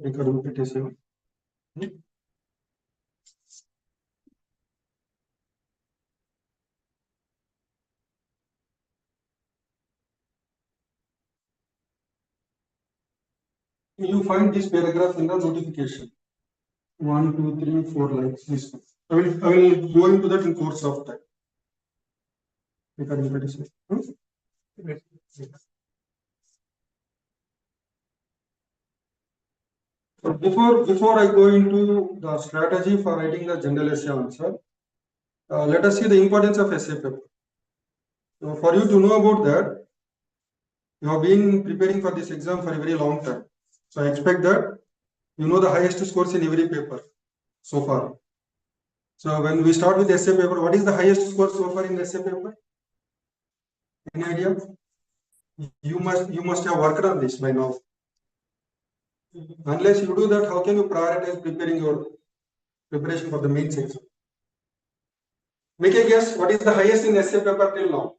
Recording it is here. You find this paragraph in the notification. 1, 2, 3, 4 lines. This one. I will go into that in course of time. Recording it is here. So before I go into the strategy for writing the general essay answer, let us see the importance of essay paper. So for you to know about that, you have been preparing for this exam for a very long time. So I expect that you know the highest scores in every paper so far. So when we start with essay paper, what is the highest score so far in the essay paper? Any idea? You must have worked on this by now. Unless you do that, how can you prioritize preparing your preparation for the mains exam? Make a guess. What is the highest in essay paper till now?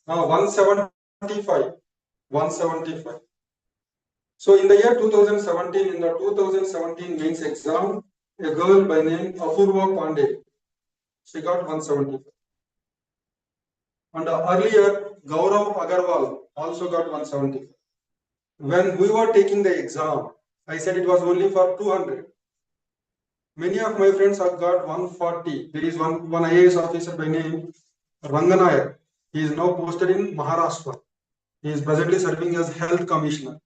175. 175. So in the year 2017, in the 2017 mains exam, a girl by name Apurva Pandey, she got 175. And earlier, Gaurav Agarwal also got 175. When we were taking the exam, I said it was only for 200. Many of my friends have got 140. There is one IAS officer by name Ranganayak. He is now posted in Maharashtra. He is presently serving as health commissioner.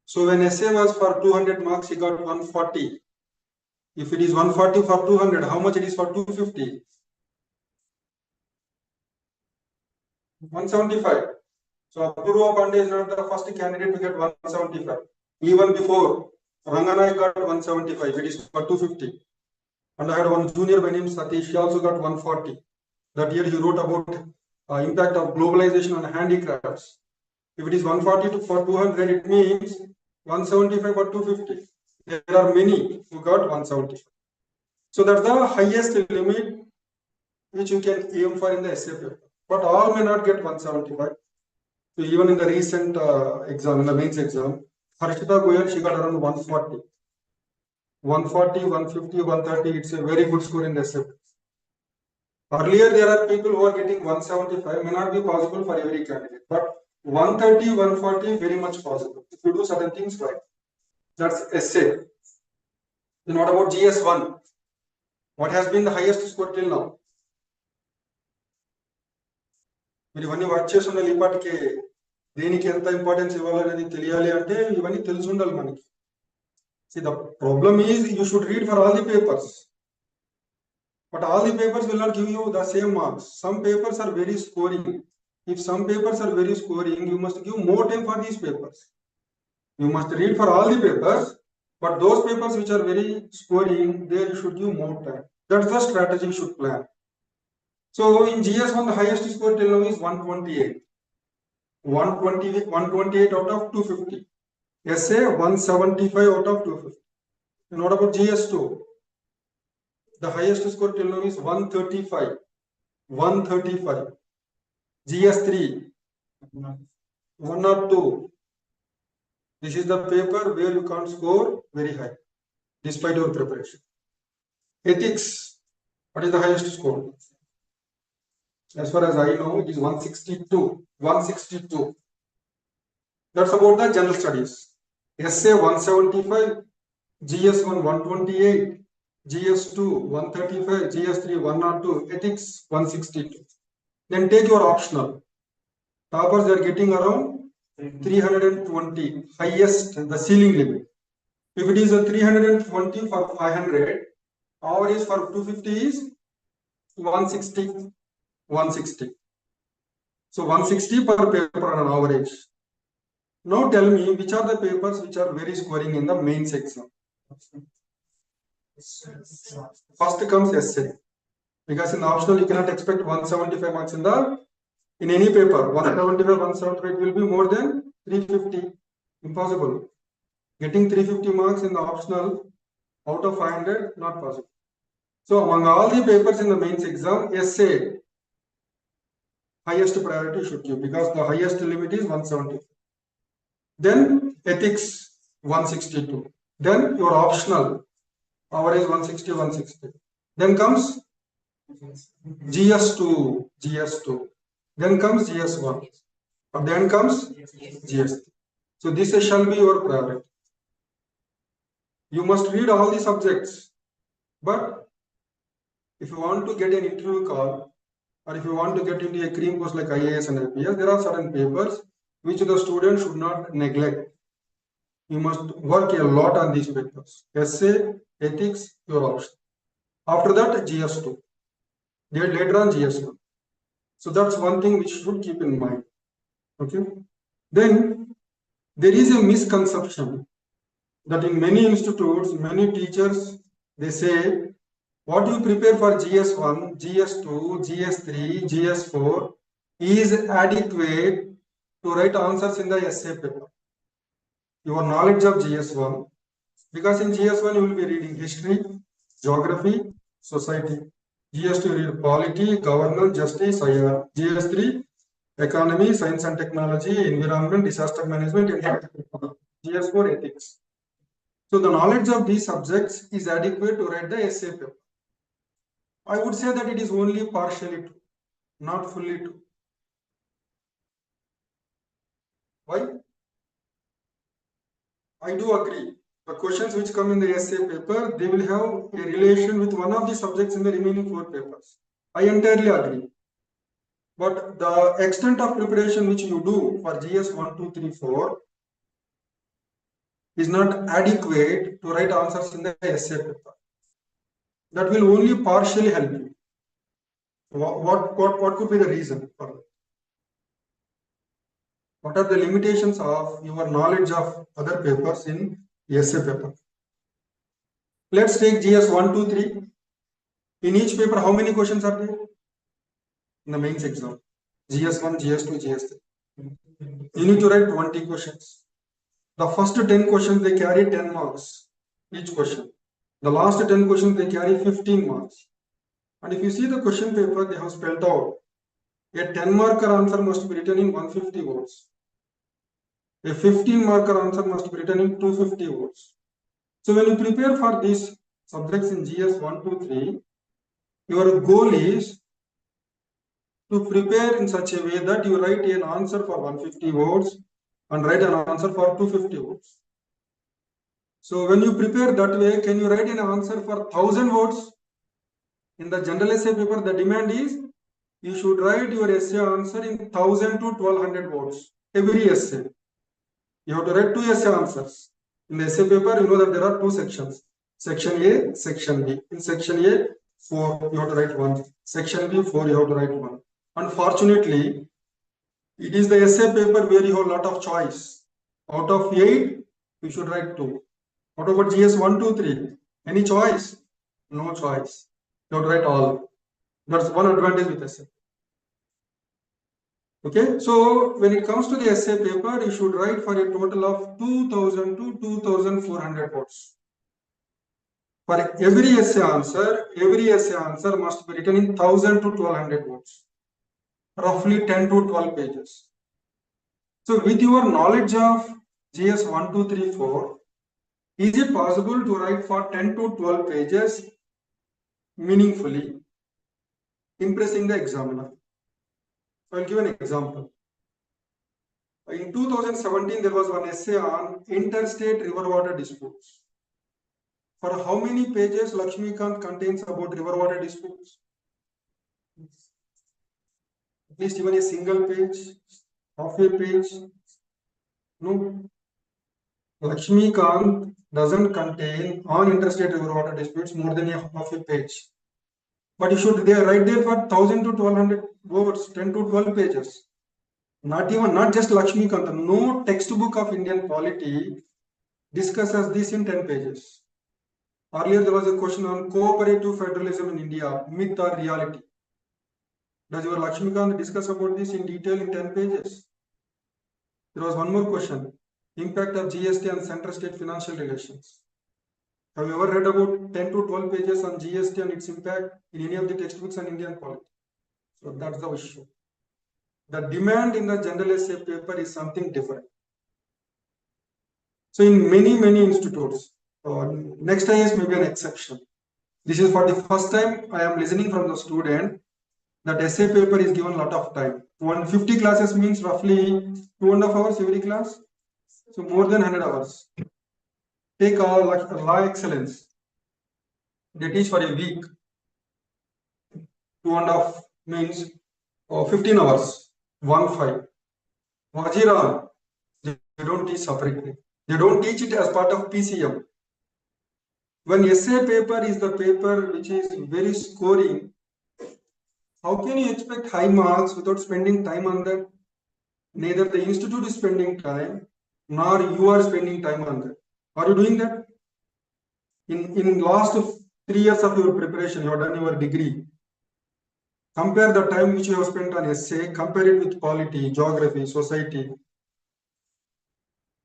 So when essay was for 200 marks, he got 140. If it is 140 for 200, how much it is for 250? 175. So Apurva Pandey is not the first candidate to get 175. Even before, Ranganayak got 175. It is for 250. And I had one junior by name Satish. He also got 140. That year he wrote about impact of globalization on handicrafts. If it is 140 for 200, it means 175 for 250. There are many who got 175. So that's the highest limit which you can aim for in the essay paper. But all may not get 175. So even in the recent exam, in the mains exam, Harshita Goyal, she got around 140. 140, 150, 130, it's a very good score in the essay paper. Earlier, there are people who are getting 175, may not be possible for every candidate. But 130, 140, very much possible. If you do certain things right. That's essay. Then what about GS1? What has been the highest score till now? మీరు ఇవన్నీ work చేసి ఉండాలి ఇప్పటికే దేనికి ఎంత importance ఇవ్వాలనేది తెలియాలి అంటే ఇవన్నీ తెలిసి ఉండాలి మనకి. See, the problem is you should read for all the papers. But all the papers will not give you the same marks. Some papers are very scoring. If some papers are very scoring, you must give more time for these papers. You must read for all the papers, but those papers which are very scoring, there you should give more time. That's the strategy you should plan. So in GS1, the highest score till now is 128. 128 out of 250. Essay 175 out of 250. And what about GS2? The highest score till now is 135. 135. GS3 1 or 2. This is the paper where you can't score very high despite your preparation. Ethics. What is the highest score? As far as I know, it is 162. 162. That's about the general studies. Essay 175, GS1 128, GS2 135, GS3 102, Ethics 162. Then take your optional. Toppers are getting around 320, highest, the ceiling limit. If it is a 320 for 500, average for 250 is 160. 160. So 160 per paper on an average. Now tell me which are the papers which are very scoring in the mains exam. First comes essay. Because in the optional you cannot expect 175 marks in any paper. 175, 175 will be more than 350. Impossible. Getting 350 marks in the optional out of 500, not possible. So among all the papers in the mains exam, essay highest priority should give because the highest limit is 170. Then ethics 162. Then your optional, our is 160, 160. Then comes GS2, GS2. Then comes GS1. And then comes GS3. So this shall be your priority. You must read all the subjects. But if you want to get an interview call, or if you want to get into a cream course like IAS and IPS, there are certain papers which the student should not neglect. You must work a lot on these papers. Essay, ethics, your option. After that, GS2. Then later on, GS1. So that's one thing which you should keep in mind. Okay. Then there is a misconception that in many institutes, many teachers, they say, what you prepare for GS1, GS2, GS3, GS4 is adequate to write answers in the essay paper. Your knowledge of GS1, because in GS1 you will be reading history, geography, society. GS2 you read polity, governance, justice, IR. GS3 economy, science and technology, environment, disaster management, and GS4 ethics. So the knowledge of these subjects is adequate to write the essay paper. I would say that it is only partially true, not fully true. Why? I do agree. The questions which come in the essay paper, they will have a relation with one of the subjects in the remaining 4 papers. I entirely agree. But the extent of preparation which you do for GS 1, 2, 3, 4 is not adequate to write answers in the essay paper. That will only partially help you. What could be the reason for that? What are the limitations of your knowledge of other papers in essay paper? Let's take GS 1, 2, 3. In each paper, how many questions are there? In the mains exam. GS1, GS2, GS3. You need to write 20 questions. The first 10 questions, they carry 10 marks each question. The last 10 questions, they carry 15 marks. And if you see the question paper, they have spelled out a 10 marker answer must be written in 150 words. A 15 marker answer must be written in 250 words. So when you prepare for these subjects in GS 1, 2, 3, your goal is to prepare in such a way that you write an answer for 150 words and write an answer for 250 words. So when you prepare that way, can you write an answer for 1000 words? In the general essay paper, the demand is you should write your essay answer in 1000 to 1200 words. Every essay. You have to write 2 essay answers. In the essay paper, you know that there are 2 sections. Section A, Section B. In Section A, 4, you have to write 1. Section B, 4, you have to write 1. Unfortunately, it is the essay paper where you have a lot of choice. Out of 8, you should write 2. What about GS 1, 2, 3? Any choice? No choice. You have to write all. That's one advantage with essay. Okay, so when it comes to the essay paper, you should write for a total of 2000 to 2400 words. For every essay answer must be written in 1000 to 1200 words. Roughly 10 to 12 pages. So with your knowledge of GS 1, 2, 3, 4, is it possible to write for 10 to 12 pages meaningfully, impressing the examiner? I'll give an example. In 2017, there was one essay on interstate river water disputes. For how many pages Lakshmikant contains about river water disputes? At least even a single page, half a page. No. Lakshmikant doesn't contain on interstate river water disputes more than a half a page. But you should write there for 1000 to 1200 words, 10 to 12 pages. Not just Lakshmikant. No textbook of Indian polity discusses this in 10 pages. Earlier there was a question on cooperative federalism in India, myth or reality. Does your Lakshmikant discuss about this in detail in 10 pages? There was one more question. Impact of GST on center-state financial relations. Have you ever read about 10 to 12 pages on GST and its impact in any of the textbooks on Indian polity? So that's the issue. The demand in the general essay paper is something different. So in many institutes, next IS may be an exception. This is for the first time I am listening from the student that essay paper is given a lot of time. 150 classes means roughly 2.5 hours every class. So more than 100 hours. Take law excellence. They teach for a week. 2.5 means 15 hours. 1-5. Wajiran, they don't teach separately. They don't teach it as part of PCM. When essay paper is the paper which is very scoring, how can you expect high marks without spending time on that? Neither the institute is spending time, nor you are spending time on that. Are you doing that? In last 3 years of your preparation, you have done your degree. Compare the time which you have spent on essay, compare it with polity, geography, society.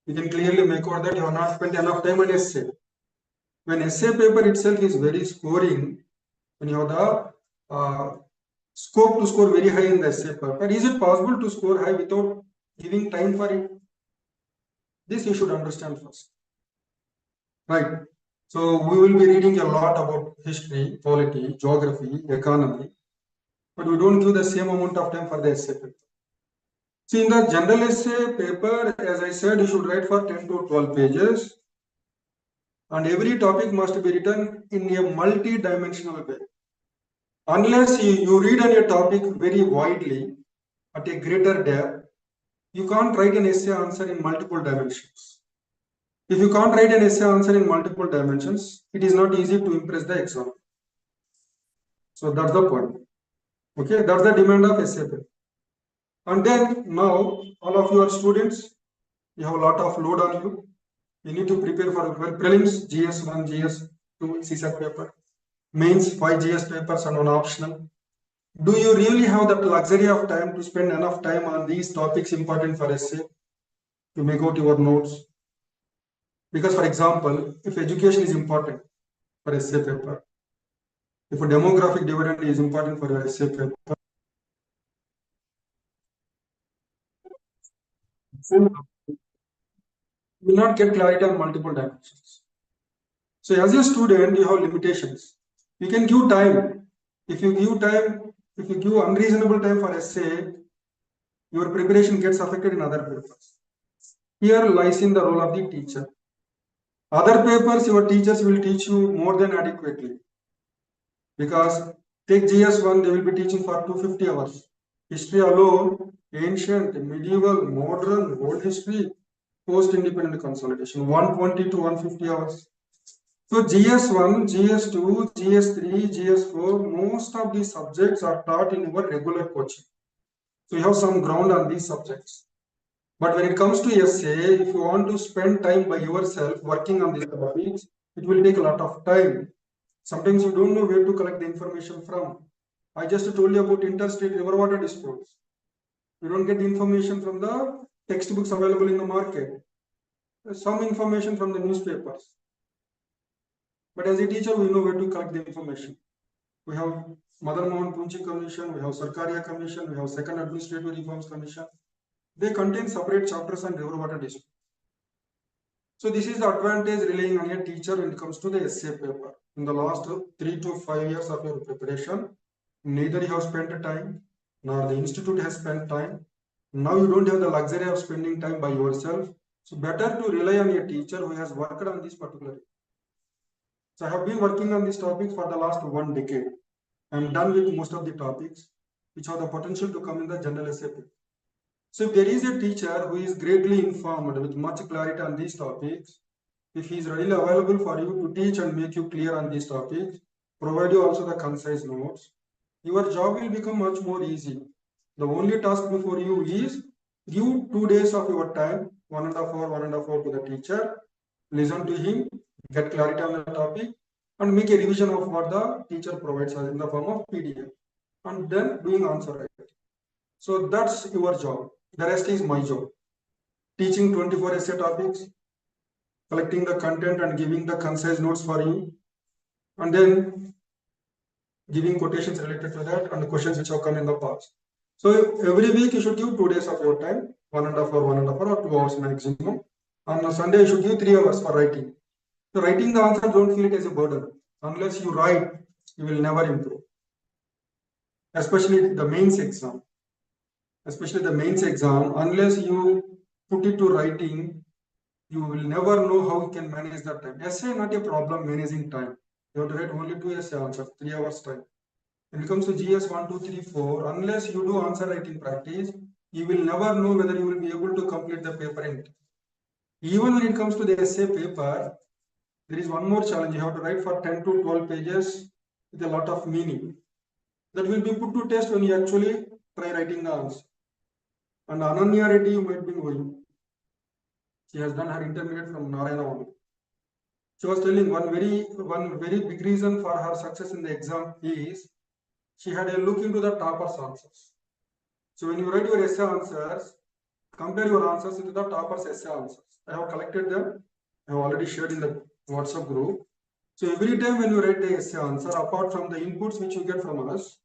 You can clearly make out that you have not spent enough time on essay. When essay paper itself is very scoring, when you have the scope to score very high in the essay paper, is it possible to score high without giving time for it? This you should understand first. Right. So we will be reading a lot about history, polity, geography, economy, but we don't give the same amount of time for the essay paper. See, in the general essay paper, as I said, you should write for 10 to 12 pages, and every topic must be written in a multi-dimensional way. Unless you read on a topic very widely at a greater depth, you can't write an essay answer in multiple dimensions. If you can't write an essay answer in multiple dimensions, it is not easy to impress the exam. So that's the point. Okay, that's the demand of essay paper. And then now all of you are students, you have a lot of load on you. You need to prepare for prelims, GS1, GS2, CSAT paper, mains, 5 GS papers and one optional. Do you really have that luxury of time to spend enough time on these topics important for essay to make out your notes? Because for example, if education is important for essay paper, if a demographic dividend is important for your essay paper, you will not get clarity on multiple dimensions. So as a student, you have limitations. You can give time. If you give unreasonable time for essay, your preparation gets affected in other papers. Here lies in the role of the teacher. Other papers, your teachers will teach you more than adequately. Because take GS1, they will be teaching for 250 hours. History alone, ancient, medieval, modern, world history, post-independent consolidation, 120 to 150 hours. So GS1, GS2, GS3, GS4, most of these subjects are taught in your regular coaching. So you have some ground on these subjects. But when it comes to essay, if you want to spend time by yourself working on these topics, it will take a lot of time. Sometimes you don't know where to collect the information from. I just told you about interstate river water disputes. You don't get the information from the textbooks available in the market. There's some information from the newspapers. But as a teacher, we know where to collect the information. We have Madan Mohan Punchi Commission, we have Sarkaria Commission, we have Second Administrative Reforms Commission. They contain separate chapters on river water dispute. So this is the advantage relying on a teacher when it comes to the essay paper. In the last 3 to 5 years of your preparation, neither you have spent time, nor the institute has spent time. Now you don't have the luxury of spending time by yourself. So better to rely on a teacher who has worked on this particular. So I have been working on this topic for the last 1 decade. I am done with most of the topics which have the potential to come in the general essay paper. So if there is a teacher who is greatly informed with much clarity on these topics, if he is readily available for you to teach and make you clear on these topics, provide you also the concise notes, your job will become much more easy. The only task before you is give 2 days of your time, 1.5 hour to the teacher, listen to him, get clarity on the topic, and make a revision of what the teacher provides us in the form of PDF, and then doing answer writing. So that's your job. The rest is my job. Teaching 24 essay topics, collecting the content and giving the concise notes for you, and then giving quotations related to that and the questions which have come in the past. So every week you should give 2 days of your time, 1.5 hour or 2 hours maximum. On a Sunday, you should give 3 hours for writing. So writing the answer, don't feel it as a burden. Unless you write, you will never improve. Especially the mains exam. Unless you put it to writing, you will never know how you can manage that time. Essay not a problem managing time. You have to write only 2 essay answers, 3 hours time. When it comes to GS 1, 2, 3, 4, unless you do answer writing practice, you will never know whether you will be able to complete the paper in time. Even when it comes to the essay paper, there is one more challenge. You have to write for 10 to 12 pages with a lot of meaning. That will be put to test when you actually try writing the answer. And Ananya Reddy, you might be knowing. She has done her intermediate from Narayana. She was telling one very big reason for her success in the exam is she had a look into the topper's answers. So when you write your essay answers, compare your answers into the topper's essay answers. I have collected them. I have already shared in the WhatsApp group. So every time when you write the essay answer, apart from the inputs which you get from us,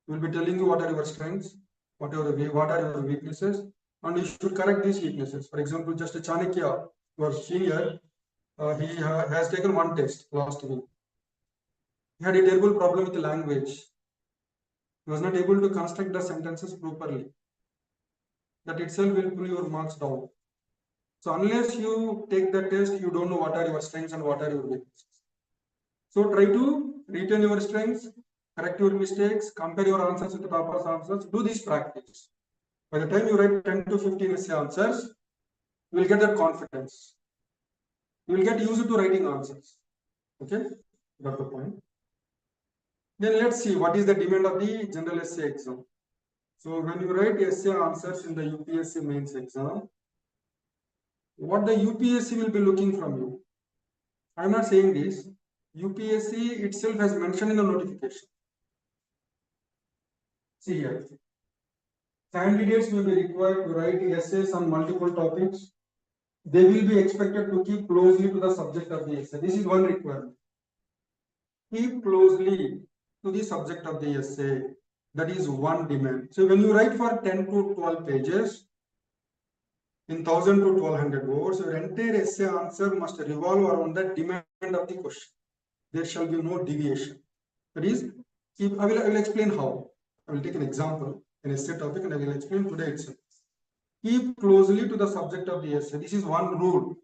we will be telling you what are your strengths, what are your weaknesses, and you should correct these weaknesses. For example, just a Chanakya, your senior, he has taken one test last week. He had a terrible problem with the language. He was not able to construct the sentences properly. That itself will pull your marks down. So unless you take the test, you don't know what are your strengths and what are your weaknesses. So try to retain your strengths, correct your mistakes, compare your answers with the topper's answers. Do this practice. By the time you write 10 to 15 essay answers, you will get that confidence. You will get used to writing answers. Okay, got the point. Then let's see what is the demand of the general essay exam. So when you write essay answers in the UPSC mains exam, what the UPSC will be looking from you? I am not saying this. UPSC itself has mentioned in the notification. See here. Candidates will be required to write essays on multiple topics. They will be expected to keep closely to the subject of the essay. This is one requirement. Keep closely to the subject of the essay. That is one demand. So when you write for 10 to 12 pages, in 1000 to 1200 words, your entire essay answer must revolve around the demand of the question. There shall be no deviation. That is, I will explain how. I will take an example, an essay topic, and I will explain today itself. Keep closely to the subject of the essay. This is one rule.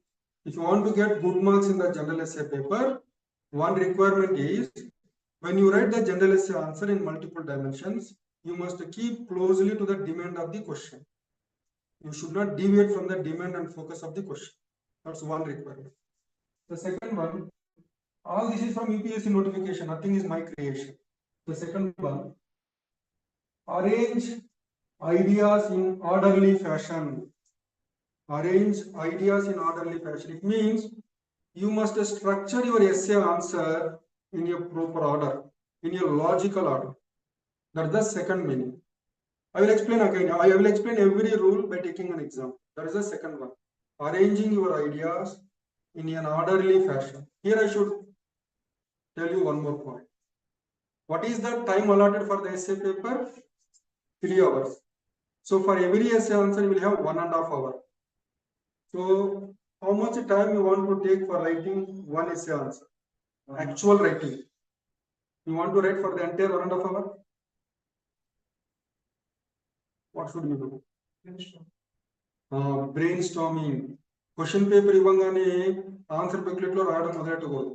If you want to get good marks in the general essay paper, one requirement is when you write the general essay answer in multiple dimensions, you must keep closely to the demand of the question. You should not deviate from the demand and focus of the question. That's one requirement. The second one, all this is from UPSC notification, nothing is my creation. The second one, arrange ideas in orderly fashion. Arrange ideas in orderly fashion. It means you must structure your essay answer in a proper order, in a logical order. That's the second meaning. I will explain again. I will explain every rule by taking an example. That is the second one. Arranging your ideas in an orderly fashion. Here I should tell you one more point. What is the time allotted for the essay paper? 3 hours. So for every essay answer, you will have 1.5 hours. So how much time you want to take for writing one essay answer? Actual writing. You want to write for the entire 1.5 hours? What should you do? Brainstorming. Question paper ఇవ్వగానే answer booklet లో రాయడం మొదలెట్టకూడదు.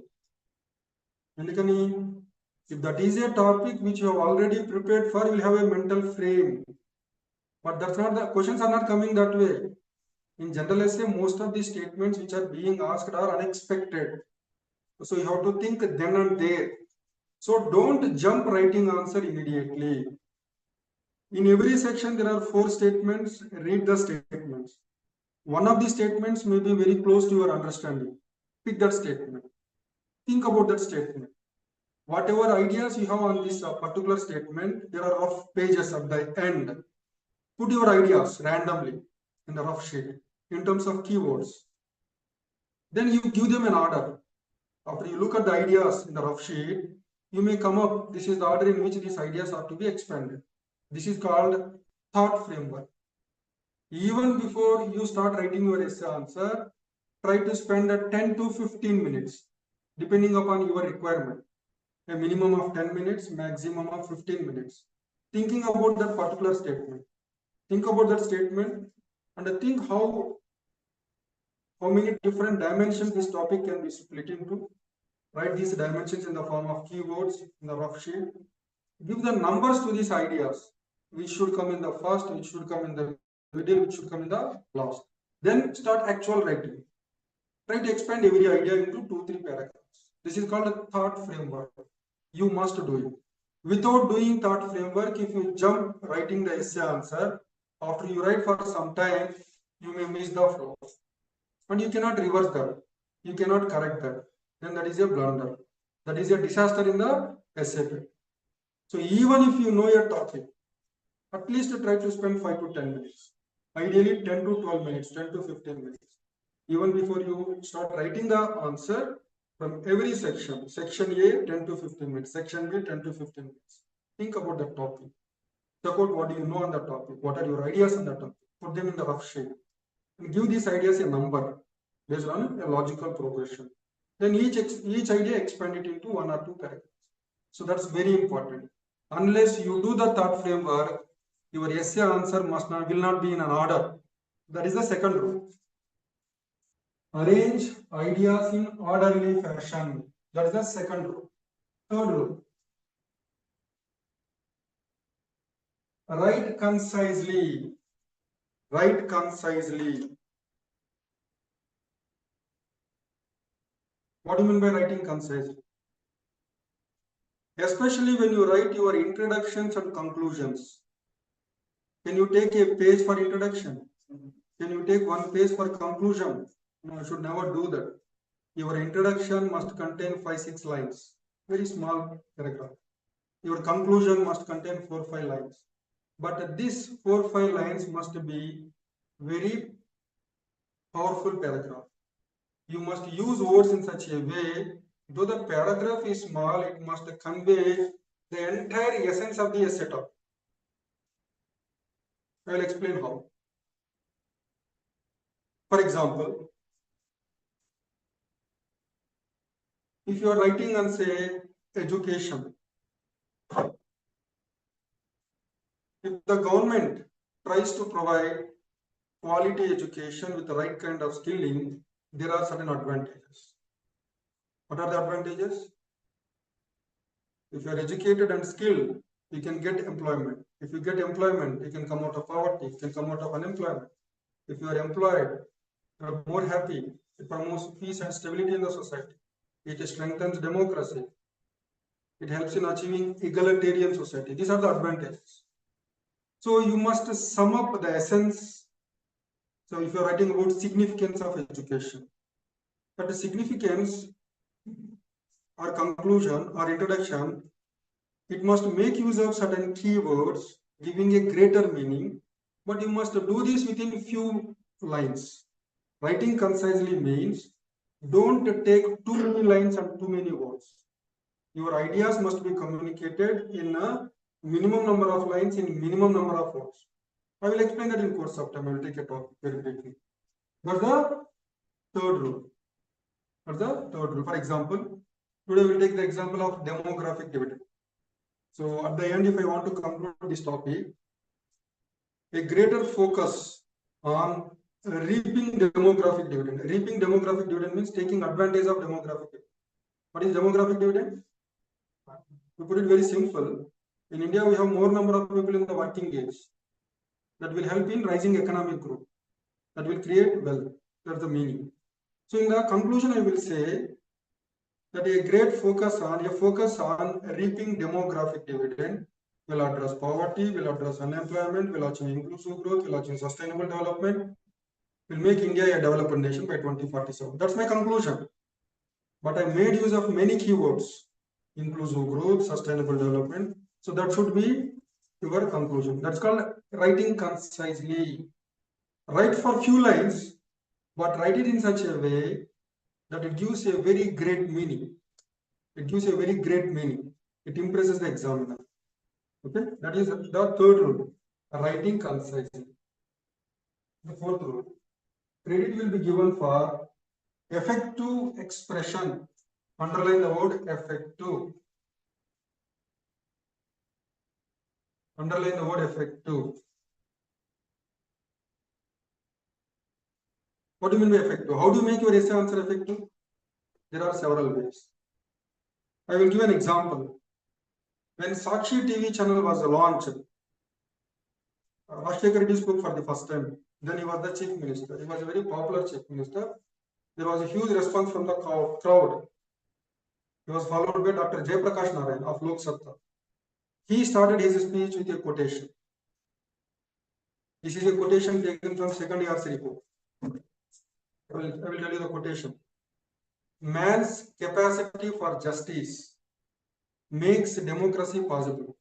ఎందుకని? If that is a topic which you have already prepared for, you will have a mental frame. But that's not the questions are not coming that way. In general essay, most of the statements which are being asked are unexpected. So you have to think then and there. So don't jump writing answer immediately. In every section, there are 4 statements. Read the statements. One of the statements may be very close to your understanding. Pick that statement. Think about that statement. Whatever ideas you have on this particular statement, there are rough pages at the end. Put your ideas randomly in the rough sheet in terms of keywords. Then you give them an order. After you look at the ideas in the rough sheet, you may come up, this is the order in which these ideas are to be expanded. This is called thought framework. Even before you start writing your essay answer, try to spend 10 to 15 minutes, depending upon your requirement. A minimum of 10 minutes, maximum of 15 minutes. Thinking about that particular statement. Think about that statement and think how many different dimensions this topic can be split into. Write these dimensions in the form of keywords in the rough sheet. Give the numbers to these ideas. Which should come in the first, which should come in the middle, which should come in the last. Then start actual writing. Try to expand every idea into 2-3 paragraphs. This is called a thought framework. You must do it. Without doing thought framework, if you jump writing the essay answer, after you write for some time, you may miss the flow. And you cannot reverse that. You cannot correct that. Then that is a blunder. That is a disaster in the essay. So even if you know your topic, at least try to spend 5 to 10 minutes. Ideally 10 to 12 minutes, 10 to 15 minutes. Even before you start writing the answer, from every section, section A 10 to 15 minutes, section B 10 to 15 minutes. Think about the topic. Check out what do you know on the topic, what are your ideas on the topic, put them in the rough shape. And give these ideas a number based on a logical progression. Then each idea expand it into 1 or 2 paragraphs. So that's very important. Unless you do the thought framework, your essay answer will not be in an order. That is the second rule. Arrange ideas in orderly fashion. That is the second rule. Third rule. Write concisely. Write concisely. What do you mean by writing concisely? Especially when you write your introductions and conclusions. Can you take a page for introduction? Can you take 1 page for conclusion? No, you should never do that. Your introduction must contain 5-6 lines. Very small paragraph. Your conclusion must contain 4-5 lines. But these 4-5 lines must be very powerful paragraph. You must use words in such a way, though the paragraph is small, it must convey the entire essence of the essay topic. I will explain how. For example, if you are writing on, say, education, if the government tries to provide quality education with the right kind of skilling, there are certain advantages. What are the advantages? If you are educated and skilled, you can get employment. If you get employment, you can come out of poverty, you can come out of unemployment. If you are employed, you are more happy. It promotes peace and stability in the society. It strengthens democracy. It helps in achieving egalitarian society. These are the advantages. So you must sum up the essence. So if you are writing about significance of education, but the significance or conclusion or introduction, it must make use of certain keywords, giving a greater meaning, but you must do this within few lines. Writing concisely means don't take too many lines and too many words. Your ideas must be communicated in a minimum number of lines in minimum number of words. I will explain that in course of time. I will take a talk very briefly. That's the third rule. That's the third rule. For example, today we will take the example of demographic dividend. So at the end, if I want to conclude this topic, a greater focus on reaping demographic dividend. Reaping demographic dividend means taking advantage of demographic dividend. What is demographic dividend? To put it very simple, in India we have more number of people in the working age. That will help in rising economic growth. That will create wealth. That's the meaning. So in the conclusion, I will say that a focus on reaping demographic dividend will address poverty, will address unemployment, will achieve inclusive growth, will achieve sustainable development, will make India a developed nation by 2047. That's my conclusion. But I made use of many keywords: inclusive growth, sustainable development. So that should be your conclusion. That's called writing concisely. Write for few lines, but write it in such a way that it gives a very great meaning. It gives a very great meaning. It impresses the examiner. Okay, that is the third rule. Writing concisely. The fourth rule. Credit will be given for Effective expression. Underline the word effective. Underline the word effective. What do you mean by effective? How do you make your essay answer effective? There are several ways. I will give an example. When Sakshi TV channel was launched, Rajshekar Reddy spoke for the first time. Then he was the chief minister. He was a very popular chief minister. There was a huge response from the crowd. He was followed by Dr. Jayaprakash Narayan of Lok Satta. He started his speech with a quotation. This is a quotation taken from second year's report. I will tell you the quotation. Man's capacity for justice makes democracy possible.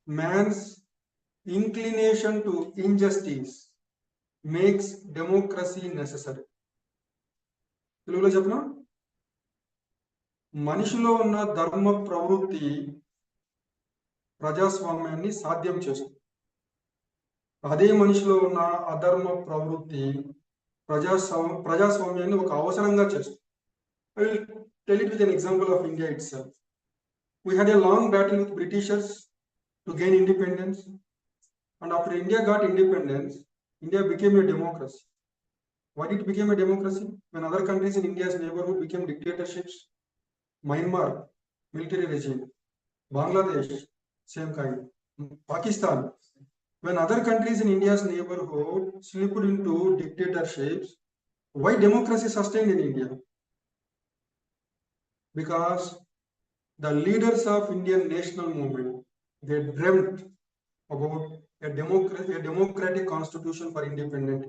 Man's inclination to injustice makes democracy necessary. తెలుగులో చెప్పనా? మనిషిలో ఉన్న ధర్మ ప్రవృత్తి ప్రజాస్వామ్యాన్ని సాధ్యం చేస్తుంది. అదే మనిషిలో ఉన్న అధర్మ ప్రవృత్తి ప్రజాస్వామ్యాన్ని ఒక అవసరంగా చేస్తుంది. I will tell it with an example of India itself. We had a long battle with Britishers to gain independence, and after India got independence, India became a democracy. Why it became a democracy? When other countries in India's neighborhood became dictatorships, Myanmar, military regime, Bangladesh, same kind, Pakistan. When other countries in India's neighborhood slipped into dictatorships, why democracy sustained in India? Because the leaders of Indian national movement, they dreamt about a democratic constitution for independence.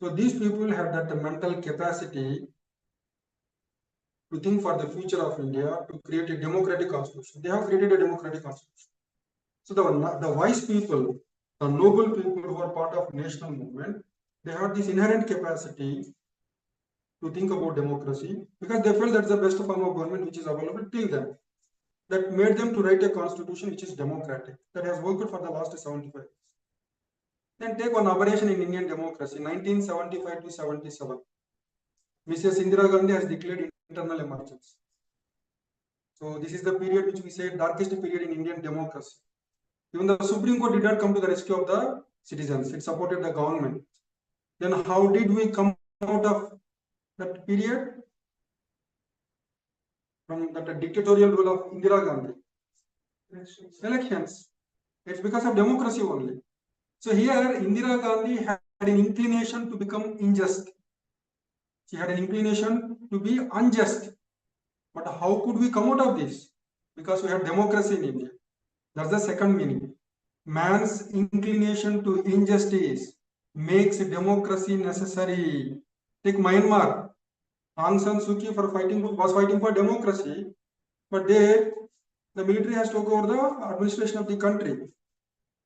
So these people have that mental capacity to think for the future of India, to create a democratic constitution. They have created a democratic constitution. So the wise people, the noble people who are part of national movement, they have this inherent capacity to think about democracy because they felt that's the best form of government which is available till then. That made them to write a constitution which is democratic. That has worked for the last 75 years. Then take one aberration in Indian democracy, 1975 to 77. Mrs. Indira Gandhi has declared internal emergency. So this is the period which we say darkest period in Indian democracy. Even the Supreme Court did not come to the rescue of the citizens. It supported the government. Then how did we come out of that period? From that dictatorial rule of Indira Gandhi. Elections. It's because of democracy only. So here Indira Gandhi had an inclination to become unjust. She had an inclination to be unjust. But how could we come out of this? Because we have democracy in India. That's the second meaning. Man's inclination to injustice makes democracy necessary. Take Myanmar. Aung San Suu Kyi was fighting for democracy, but there the military has taken over the administration of the country.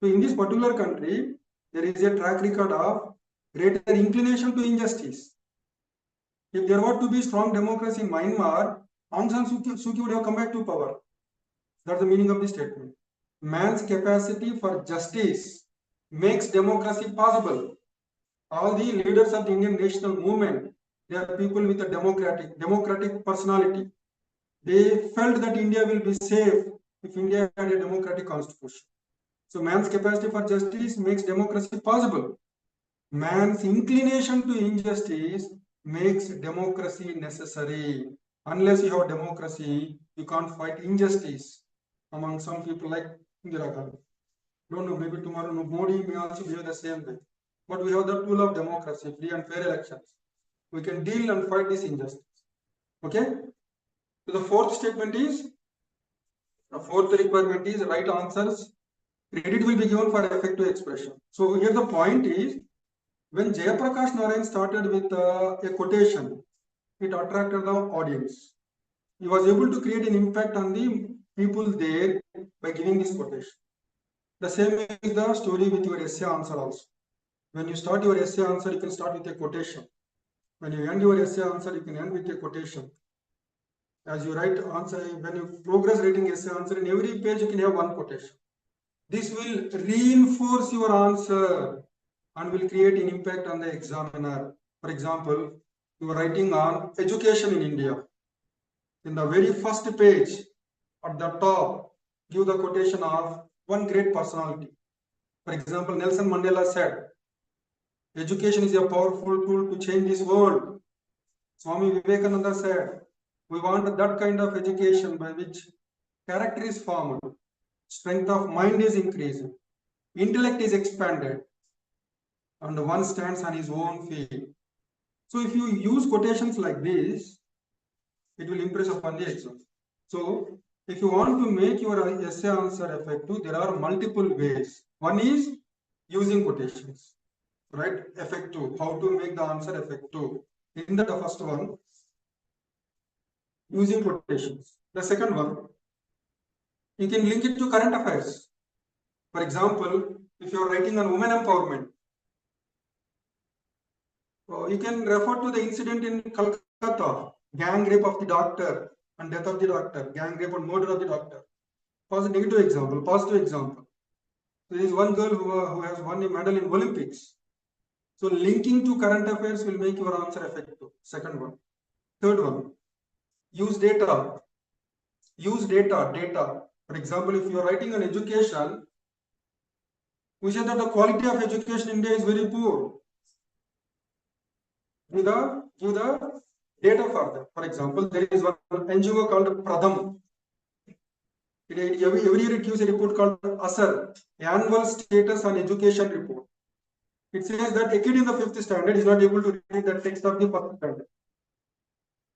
So in this particular country, there is a track record of greater inclination to injustice. If there were to be strong democracy in Myanmar, Aung San Suu Kyi would have come back to power. That's the meaning of the statement. Man's capacity for justice makes democracy possible. All the leaders of the Indian national movement, they are people with a democratic personality. They felt that India will be safe if India had a democratic constitution. So man's capacity for justice makes democracy possible. Man's inclination to injustice makes democracy necessary. Unless you have democracy, you can't fight injustice among some people like Indira Gandhi. Don't know, maybe tomorrow Modi may also behave the same way. But we have the tool of democracy, free and fair elections. We can deal and fight this injustice. Okay? So the fourth statement is, the fourth requirement is right answers. Credit will be given for effective expression. So here the point is, when Jayaprakash Narayan started with a quotation, it attracted the audience. He was able to create an impact on the people there by giving this quotation. The same is the story with your essay answer also. When you start your essay answer, you can start with a quotation. When you end your essay answer, you can end with a quotation. As you write answer, when you progress writing essay answer, in every page you can have one quotation. This will reinforce your answer and will create an impact on the examiner. For example, You are writing on education in India. In the very first page, at the top, give the quotation of one great personality. For example, Nelson Mandela said, education is a powerful tool to change this world. Swami Vivekananda said, we want that kind of education by which character is formed, strength of mind is increased, intellect is expanded, and one stands on his own feet. So if you use quotations like this, it will impress upon the exam. So if you want to make your essay answer effective, there are multiple ways. One is using quotations, right? Effective. How to make the answer effective? In the first one, using quotations. The second one, you can link it to current affairs. For example, if you are writing on women empowerment, you can refer to the incident in Calcutta, gang rape of the doctor and death of the doctor, gang rape and murder of the doctor. Negative example, positive example. There is one girl who has won a medal in Olympics. So linking to current affairs will make your answer effective. Second one. Third one, use data. Use data. For example, if you are writing on education, we say that the quality of education in India is very poor. Give the data for that. For example, there is one NGO called Pradham. Every year it gives a report called ASAR, Annual Status on Education Report. It says that a kid in the 5th standard is not able to read the text of the 1st standard.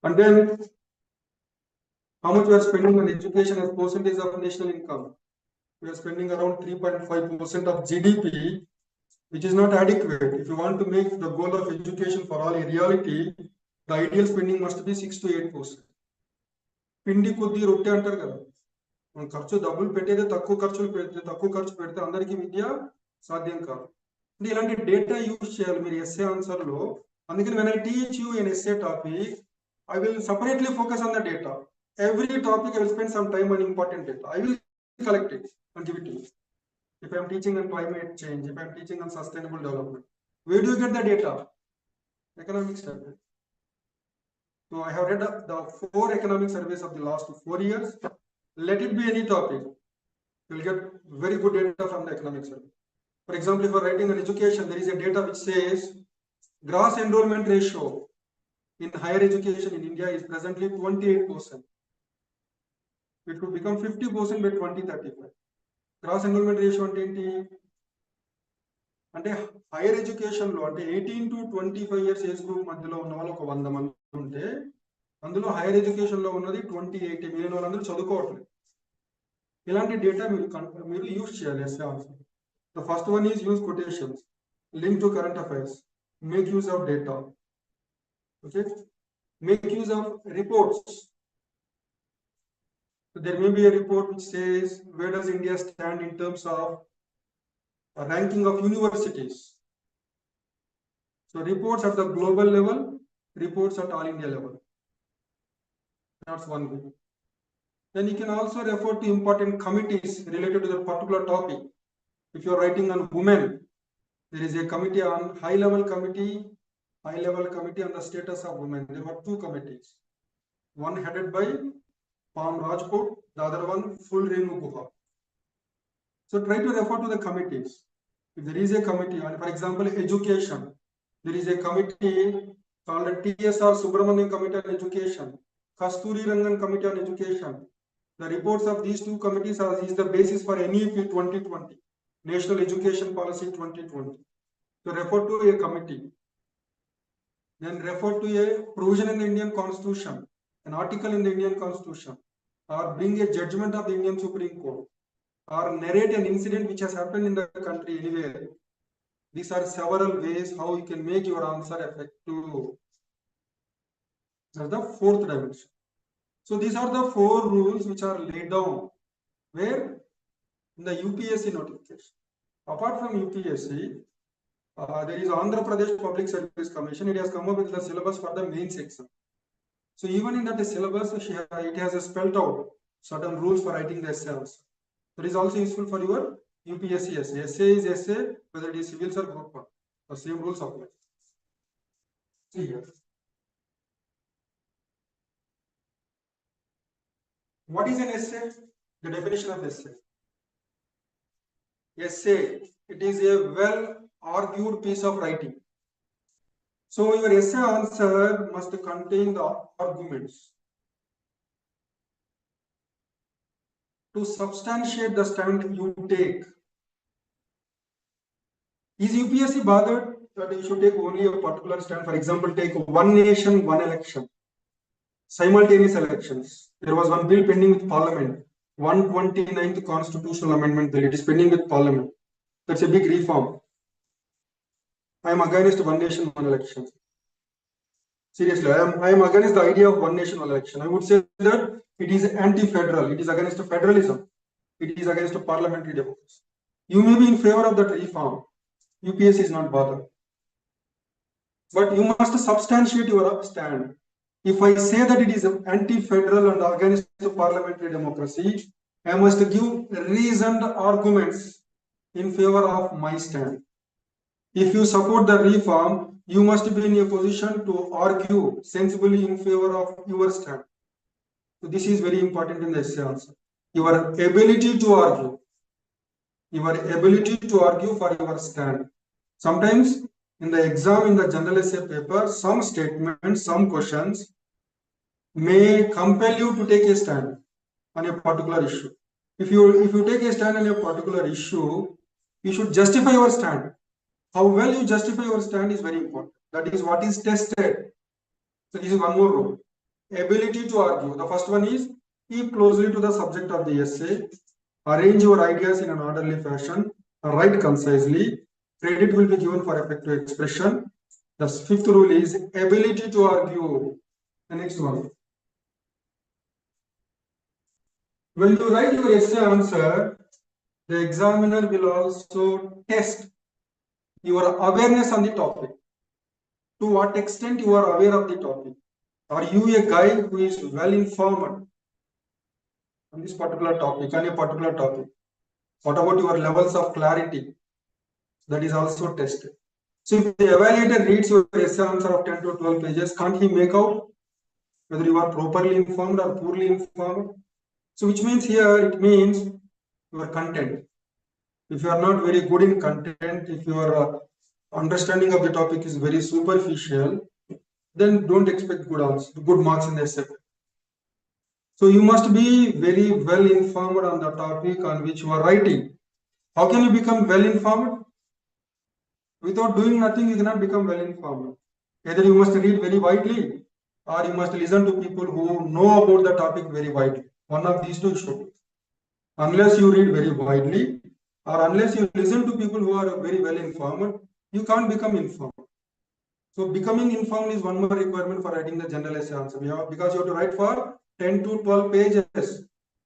And then how much we are spending on education as percentage of national income. We are spending around 3.5% of GDP, which is not adequate. If you want to make the goal of education for all a reality, the ideal spending must be 6 to 8%. పిండి కొద్ది రొట్టె అంటారు కదా, మనం ఖర్చు డబ్బులు పెట్టేదే తక్కువ ఖర్చు పెడితే అందరికీ విద్య సాధ్యం కాదు. అంటే ఇలాంటి డేటా యూజ్ చేయాలి మీరు ఎస్ఏ ఆన్సర్ లో. అందుకని when I teach you an essay topic, I will separately focus on the data. Every topic I will spend some time on important data. I will collect it and give it to you. If I am teaching on climate change, if I am teaching on sustainable development, where do you get the data? Economic survey. So I have read the 4 economic surveys of the last 4 years. Let it be any topic. You will get very good data from the economic survey. For example, if you are writing on education, there is a data which says gross enrollment ratio in higher education in India is presently 28%. It could become 50% by 2035. Gross enrollment ratio అంటే ఏంటి అంటే higher education లో అంటే 18 to 25 years age group మధ్యలో ఉన్న వాళ్ళు ఒక 100 మంది ఉంటే అందులో హైయర్ ఎడ్యుకేషన్ లో ఉన్నది 28 మిలియన్ వాళ్ళందరూ చదువుకోవట్లేదు. ఇలాంటి డేటా మీరు యూజ్ చేయాలి essay answer. The first one is use quotations, link to current affairs, make use of data. Okay, make use of reports. There may be a report which says where does India stand in terms of a ranking of universities. So reports at the global level, reports at all India level. That's one way. Then you can also refer to important committees related to the particular topic. If you are writing on women, there is a committee on high level committee on the status of women. There were 2 committees, one headed by Pam Rajput, the other one full Renu Guha. So try to refer to the committees. If there is a committee on, for example, education, there is a committee called the TSR Subramanian Committee on Education, Kasturi Rangan Committee on Education. The reports of these 2 committees is the basis for NEP 2020, National Education Policy 2020. So refer to a committee. Then refer to a provision in the Indian Constitution, an article in the Indian Constitution, or bring a judgment of the Indian Supreme Court, or narrate an incident which has happened in the country anywhere. These are several ways how you can make your answer effective. That's the 4th dimension. So these are the 4 rules which are laid down where in the UPSC notification. Apart from UPSC, there is Andhra Pradesh Public Service Commission. It has come up with the syllabus for the main section. So even in that syllabus, it has spelled out certain rules for writing the essay answer. That is also useful for your UPSC essay. Essay is essay, whether it is civils or group 1. The same rules apply. See here. What is an essay? The definition of essay. Essay, it is a well argued piece of writing. So your essay answer must contain the arguments to substantiate the stand you take. Is UPSC bothered that you should take only a particular stand? For example, take one nation, one election, simultaneous elections. There was one bill pending with Parliament, 129th Constitutional Amendment Bill. It is pending with Parliament. That's a big reform. I am against one nation, one election. Seriously, I am against the idea of one nation, one election. I would say that it is anti-federal. It is against federalism. It is against parliamentary democracy. You may be in favor of that reform. UPSC is not bothered. But you must substantiate your stand. If I say that it is anti-federal and against parliamentary democracy, I must give reasoned arguments in favor of my stand. If you support the reform, you must be in a position to argue sensibly in favor of your stand. So this is very important in the essay answer. Your ability to argue. Your ability to argue for your stand. Sometimes in the exam, in the general essay paper, some statements, some questions may compel you to take a stand on a particular issue. If you take a stand on a particular issue, you should justify your stand. How well you justify your stand is very important. That is what is tested. So this is one more rule. Ability to argue. The first one is keep closely to the subject of the essay. Arrange your ideas in an orderly fashion. Write concisely. Credit will be given for effective expression. The fifth rule is ability to argue. The next one. When you write your essay answer, the examiner will also test your awareness on the topic. To what extent you are aware of the topic. Are you a guy who is well informed on this particular topic, on a particular topic? What about your levels of clarity? That is also tested. So if the evaluator reads your essay answer of 10 to 12 pages, can't he make out whether you are properly informed or poorly informed? So which means here, it means your content. If you are not very good in content, if your understanding of the topic is very superficial, then don't expect good marks in the essay. So you must be very well informed on the topic on which you are writing. How can you become well informed? Without doing nothing, you cannot become well informed. Either you must read very widely, or you must listen to people who know about the topic very widely. One of these two should. Unless you read very widely, or unless you listen to people who are very well informed, you can't become informed. So becoming informed is one more requirement for writing the general essay answer. Because you have to write for 10 to 12 pages.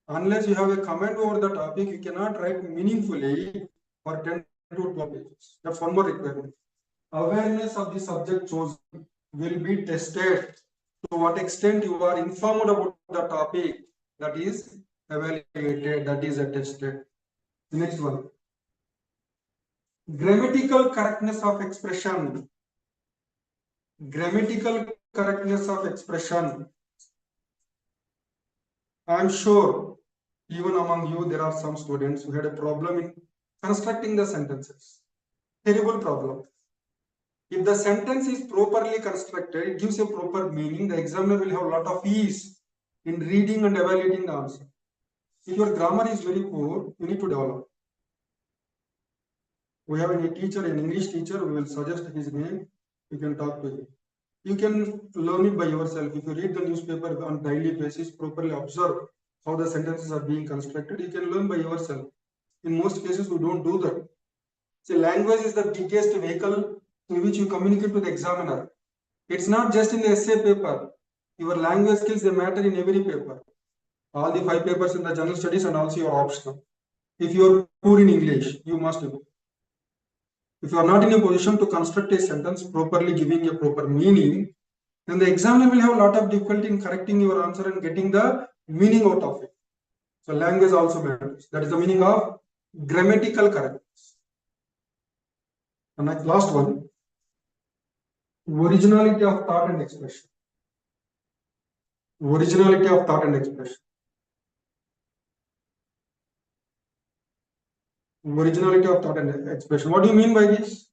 Unless you have a comment over the topic, you cannot write meaningfully for 10 to 12 pages. That's one more requirement. Awareness of the subject chosen will be tested. To what extent you are informed about the topic, that is evaluated, that is attested. The next one. Grammatical correctness of expression. Grammatical correctness of expression. I am sure even among you there are some students who had a problem in constructing the sentences. Terrible problem. If the sentence is properly constructed, it gives a proper meaning. The examiner will have a lot of ease in reading and evaluating the answer. If your grammar is very poor, you need to develop. We have a teacher, an English teacher, we will suggest his name. You can talk to him. You can learn it by yourself. If you read the newspaper on daily basis, properly observe how the sentences are being constructed, you can learn by yourself. In most cases, we don't do that. See, language is the biggest vehicle through which you communicate to the examiner. It's not just in the essay paper. Your language skills, they matter in every paper. All the 5 papers in the general studies and also your optional. If you are poor in English, you must know. If you are not in a position to construct a sentence properly, giving a proper meaning, then the examiner will have a lot of difficulty in correcting your answer and getting the meaning out of it. So language also matters. That is the meaning of grammatical correctness. And last one, originality of thought and expression. Originality of thought and expression. Originality of thought and expression. What do you mean by this?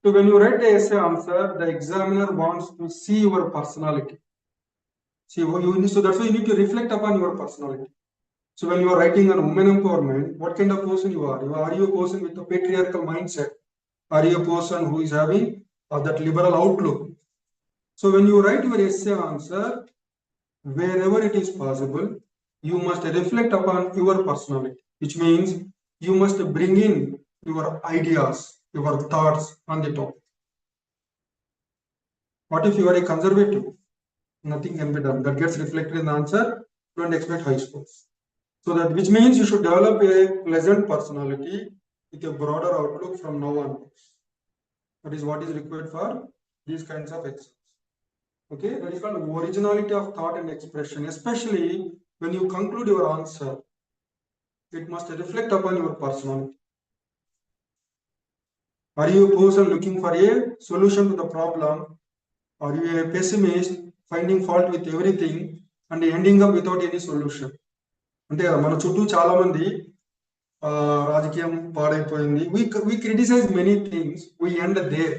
So when you write the essay answer, the examiner wants to see your personality. See, so that's why you need to reflect upon your personality. So when you are writing on women empowerment, what kind of person you are? Are you a person with a patriarchal mindset? Are you a person who is having that liberal outlook? So when you write your essay answer, wherever it is possible, you must reflect upon your personality, which means you must bring in your ideas, your thoughts on the topic. What if you are a conservative? Nothing can be done. That gets reflected in the answer. Don't expect high scores. So that which means you should develop a pleasant personality with a broader outlook from now on. That is what is required for these kinds of exams. Okay, that is called originality of thought and expression. Especially when you conclude your answer, it must reflect upon your personality. Are you a person looking for a solution to the problem? Are you a pessimist finding fault with everything and ending up without any solution? అంటే మన చుట్టూ చాలా మంది రాజకీయం పాడైపోయింది. We criticize many things. We end there.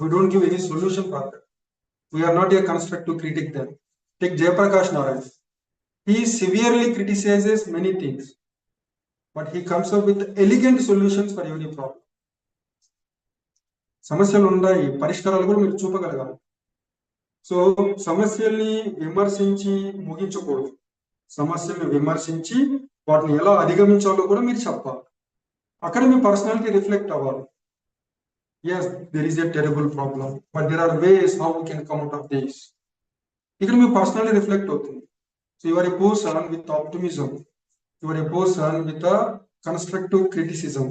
We don't give any solution for that. We are not a constructive critic then. Take Jayaprakash Narayan. He severely criticizes many things, but he comes up with elegant solutions for every problem. సమస్యలు ఉన్నాయి, పరిష్కారాలు కూడా మీరు చూపగలగాలి. So సమస్యల్ని విమర్శించి ముగించకూడదు. సమస్యలను విమర్శించి వాటిని ఎలా అధిగమించాలో కూడా మీరు చెప్పాలి. అక్కడ మీ పర్సనాలిటీ రిఫ్లెక్ట్ అవ్వాలి. Yes, there is a terrible problem, but there are ways how we can come out of this. ఇక్కడ మీ పర్సనాలిటీ రిఫ్లెక్ట్ అవుతుంది. So your a person with optimism, your a person with constructive criticism.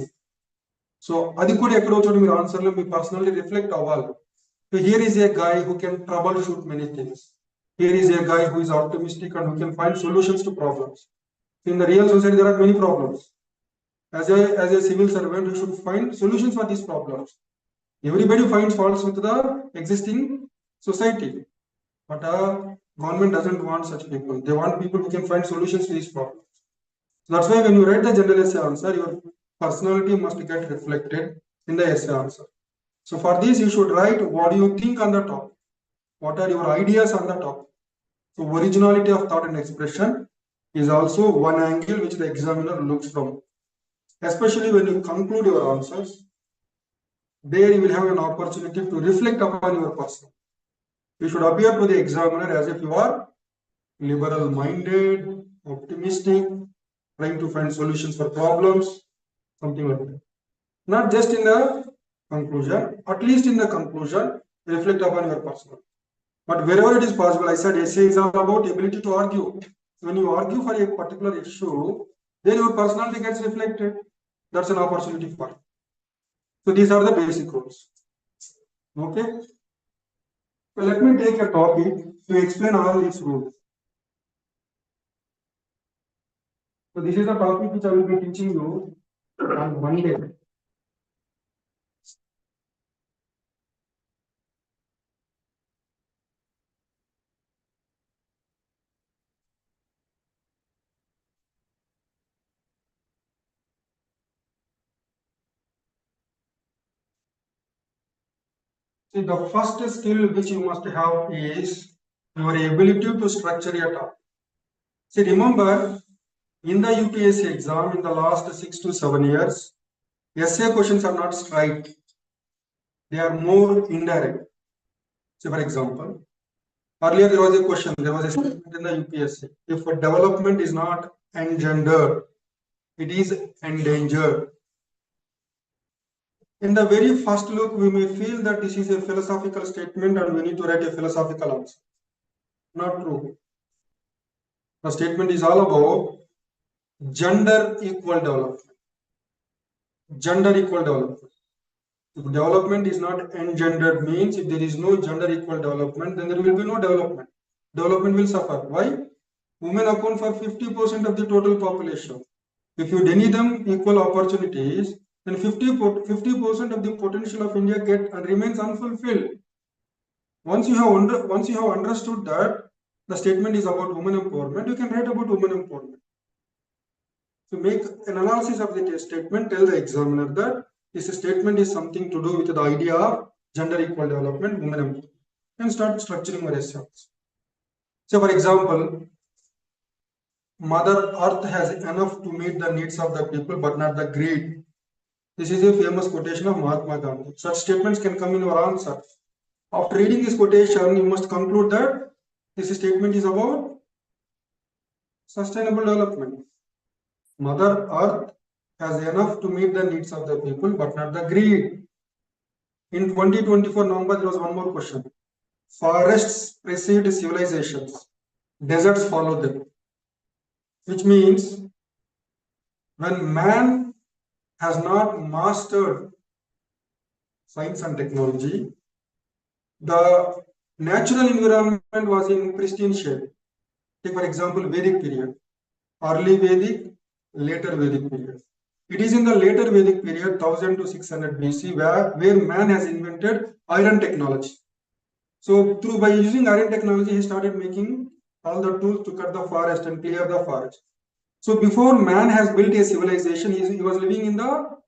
So అది కూడా ఎక్కడో చోట మీరు ఆన్సర్లో మీ పర్సనాలిటీ రిఫ్లెక్ట్ అవ్వాలి. So here is a guy who can troubleshoot many things. Here is a guy who is optimistic and who can find solutions to problems. In the real society, there are many problems. As a civil servant, you should find solutions for these problems. Everybody finds faults with the existing society, but government doesn't want such people. They want people who can find solutions to these problems. So that's why when you write the general essay answer, your personality must get reflected in the essay answer. So for this, you should write what do you think on the topic. What are your ideas on the topic? So originality of thought and expression is also one angle which the examiner looks from. Especially when you conclude your answers, there you will have an opportunity to reflect upon your person. You should appear to the examiner as if you are liberal-minded, optimistic, trying to find solutions for problems, something like that. Not just in the conclusion, at least in the conclusion, reflect upon your person. But wherever it is possible, I said essay is all about ability to argue. When you argue for a particular issue, then your personality gets reflected. That's an opportunity for you. So these are the basic rules. Okay. So let me take a topic to explain all these rules. So this is the topic which I will be teaching you on Monday. See, the first skill which you must have is your ability to structure a topic. See, remember, in the UPSC exam in the last 6 to 7 years, essay questions are not straight. They are more indirect. So, for example, earlier there was a question, there was a statement in the UPSC. If a development is not engendered, it is endangered. In the very first look, we may feel that this is a philosophical statement and we need to write a philosophical answer. Not true. The statement is all about gender equal development. Gender equal development. If development is not engendered means if there is no gender equal development, then there will be no development. Development will suffer. Why? Women account for 50% of the total population. If you deny them equal opportunities, then 50% of the potential of India get and remains unfulfilled. Once you have understood that the statement is about women empowerment, you can write about women empowerment. To make an analysis of the statement, tell the examiner that this statement is something to do with the idea of gender equal development, women empowerment, and start structuring your essays. So, for example, Mother Earth has enough to meet the needs of the people, but not the greed. This is a famous quotation of Mahatma Gandhi. Such statements can come in your answer. After reading this quotation, you must conclude that this statement is about sustainable development. Mother Earth has enough to meet the needs of the people, but not the greed. In 2024 November, there was one more question. Forests precede civilizations. Deserts follow them. Which means when man has not mastered science and technology, the natural environment was in pristine shape. Take for example Vedic period, early Vedic, later Vedic period. It is in the later Vedic period, 1000 to 600 BC, where man has invented iron technology. So by using iron technology, he started making all the tools to cut the forest and clear the forest. So before man has built a civilization, he was living in the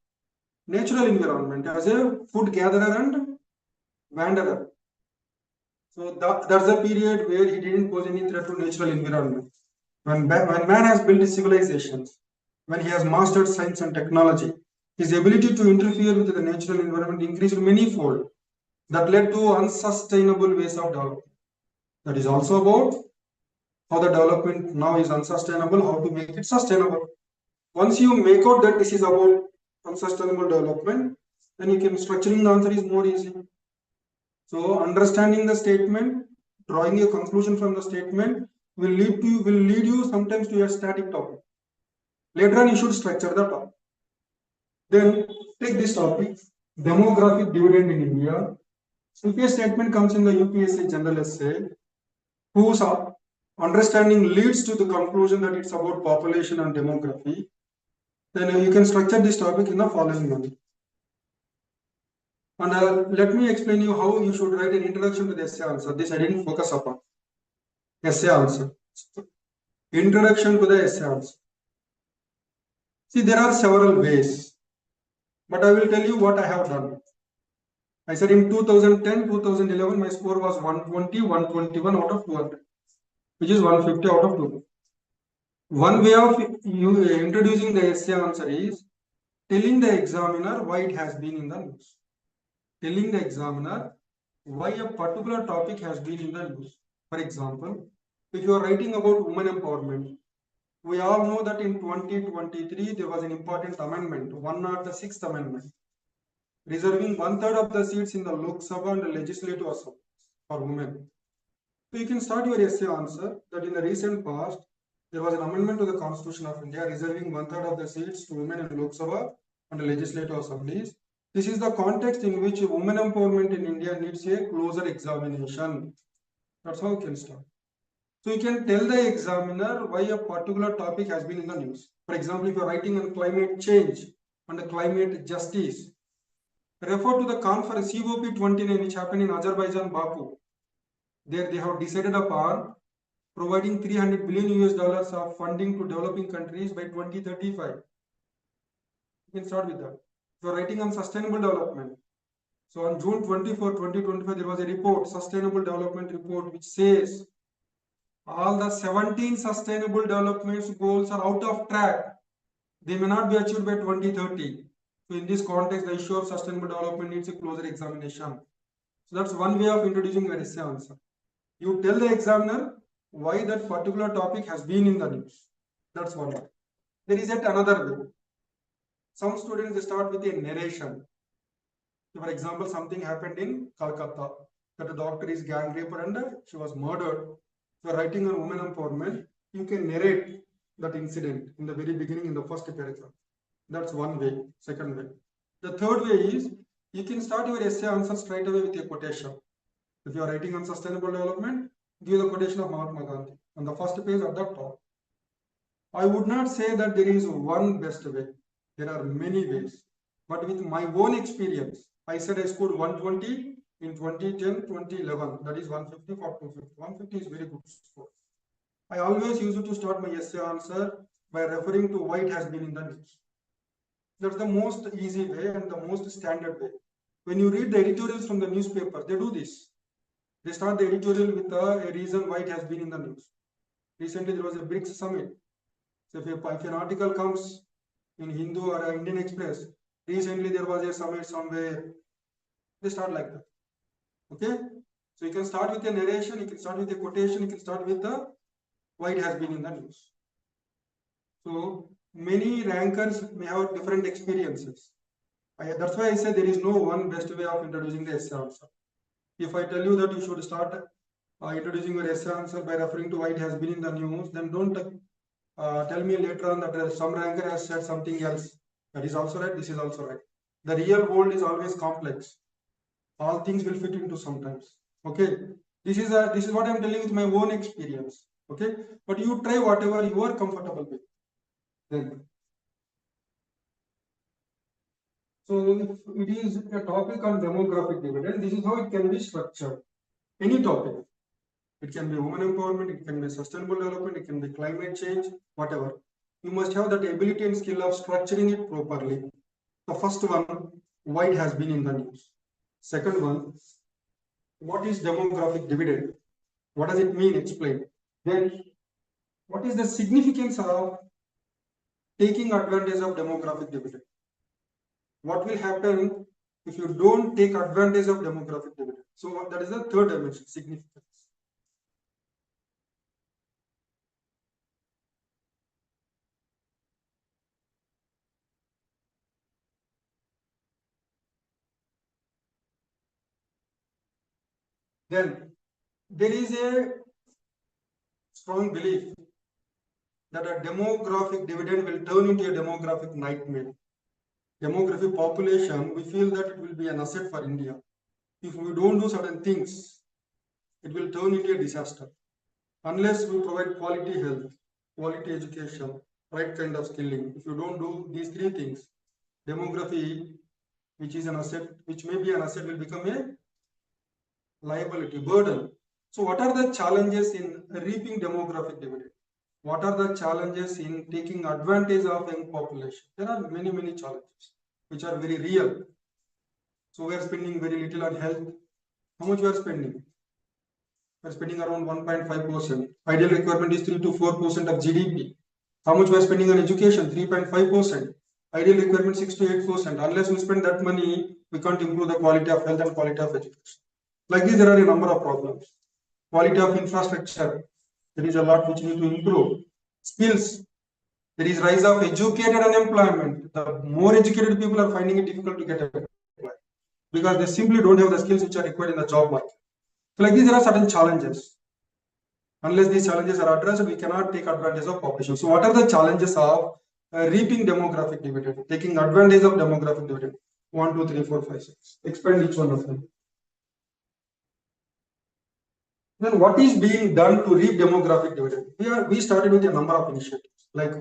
natural environment as a food gatherer and wanderer. So that's the period where he didn't pose any threat to natural environment. When man has built his civilizations, when he has mastered science and technology, his ability to interfere with the natural environment increased manyfold. That led to unsustainable ways of development. That is also about how the development now is unsustainable, how to make it sustainable. Once you make out that this is about unsustainable development, then you can structuring the answer is more easy. So understanding the statement, drawing a conclusion from the statement will lead you sometimes to a static topic. Later on, you should structure the topic. Then take this topic, demographic dividend in India. If a statement comes in the UPSC general essay, whose understanding leads to the conclusion that it's about population and demography, then you can structure this topic in the following manner. And let me explain you how you should write an introduction to the essay answer. This I didn't focus upon. Essay answer. Introduction to the essay answer. See, there are several ways, but I will tell you what I have done. I said in 2010, 2011, my score was 120, 121 out of 200, which is 150 out of 200. One way of introducing the essay answer is telling the examiner why it has been in the news. Telling the examiner why a particular topic has been in the news. For example, if you are writing about women empowerment, we all know that in 2023 there was an important amendment, 106th Amendment, reserving 1/3 of the seats in the Lok Sabha and the Legislative Assembly for women. So you can start your essay answer that in the recent past, there was an amendment to the Constitution of India reserving 1/3 of the seats to women in Lok Sabha and the Legislative Assemblies. This is the context in which women empowerment in India needs a closer examination. That's how you can start. So you can tell the examiner why a particular topic has been in the news. For example, if you are writing on climate change and climate justice, refer to the conference COP29 which happened in Azerbaijan, Baku. There they have decided upon providing $300 billion of funding to developing countries by 2035. You can start with that. If you are writing on sustainable development, so on June 24, 2025, there was a report, Sustainable Development Report, which says all the 17 sustainable development goals are out of track. They may not be achieved by 2030. So in this context, the issue of sustainable development needs a closer examination. So that's one way of introducing your essay answer. You tell the examiner why that particular topic has been in the news. That's one way. There is yet another way. Some students, they start with a narration. For example, something happened in Calcutta, that a doctor is gang raper and she was murdered. If you are writing on women empowerment, you can narrate that incident in the very beginning in the first paragraph. That's one way. Second way. The third way is you can start your essay answer straight away with a quotation. If you are writing on sustainable development, give the quotation of Mahatma Gandhi on the first page at the top. I would not say that there is one best way. There are many ways. But with my own experience, I said I scored 120 in 2010, 2011. That is 150 for 250. 150 is very good score. I always used to start my essay answer by referring to why it has been in the news. That's the most easy way and the most standard way. When you read the editorials from the newspaper, they do this. They start the editorial with a reason why it has been in the news. Recently, there was a BRICS summit. So if an article comes in Hindu or Indian Express, recently there was a summit somewhere, they start like that. Okay? So you can start with a narration, you can start with a quotation, you can start with the why it has been in the news. So many rankers may have different experiences. That's why I say there is no one best way of introducing the essay answer. If I tell you that you should start introducing your essay answer by referring to why it has been in the news, then don't tell me later on that some ranker has said something else. That is also right, this is also right. The real world is always complex. All things will fit into sometimes. Okay. This is what I am telling with my own experience. Okay. But you try whatever you are comfortable with. Then. So it is a topic on demographic dividend. This is how it can be structured. Any topic. It can be women empowerment, it can be sustainable development, it can be climate change, whatever. You must have that ability and skill of structuring it properly. The first one, why it has been in the news. Second one, what is demographic dividend? What does it mean? Explain. Then, what is the significance of taking advantage of demographic dividend? What will happen if you don't take advantage of demographic dividend? So that is the third dimension, significance. Then there is a strong belief that a demographic dividend will turn into a demographic nightmare. Demographic population, we feel that it will be an asset for India. If we don't do certain things, it will turn into a disaster. Unless we provide quality health, quality education, right kind of skilling. If you don't do these three things, demography, which is an asset, which may be an asset, will become a liability, burden. So what are the challenges in reaping demographic dividend? What are the challenges in taking advantage of young population? There are many, many challenges which are very real. So we are spending very little on health. How much we are spending? We are spending around 1.5%. Ideal requirement is 3 to 4% of GDP. How much we are spending on education? 3.5%. Ideal requirement 6 to 8%. Unless we spend that money, we can't improve the quality of health and quality of education. Like this, there are a number of problems. Quality of infrastructure, there is a lot which need to improve. Skills, there is rise of educated unemployment. The more educated people are finding it difficult to get employed because they simply don't have the skills which are required in the job market. So like this, there are certain challenges. Unless these challenges are addressed, we cannot take advantage of population. So what are the challenges of reaping demographic dividend, taking advantage of demographic dividend? 1, 2, 3, 4, 5, 6. Explain each one of them. Then what is being done to reap demographic dividend? We started with a number of initiatives. Like